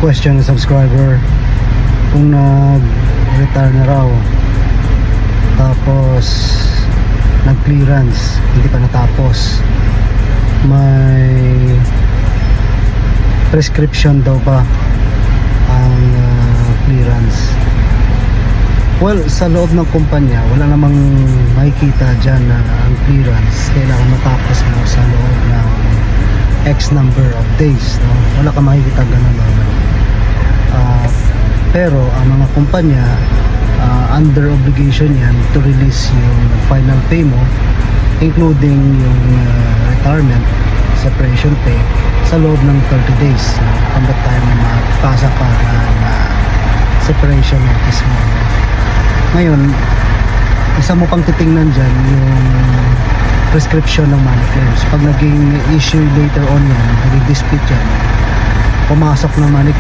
question ng subscriber kung nag-retire na raw tapos nag-clearance, hindi pa natapos, may prescription daw ba ang clearance. Well, sa loob ng kumpanya wala namang makikita dyan na ang clearance kailangan matapos mo sa loob ng X number of days, no? Wala ka makikita ganun, no? Pero ang mga kumpanya under obligation yan to release yung final pay mo, including yung retirement, separation pay sa loob ng 30 days, no? From the time na mapasa pa ng separation notice mo. Ngayon, isa mo pang titingnan dyan yung prescription ng money claims. Pag naging issue later on yan, naging dispute yan, pumasok ng money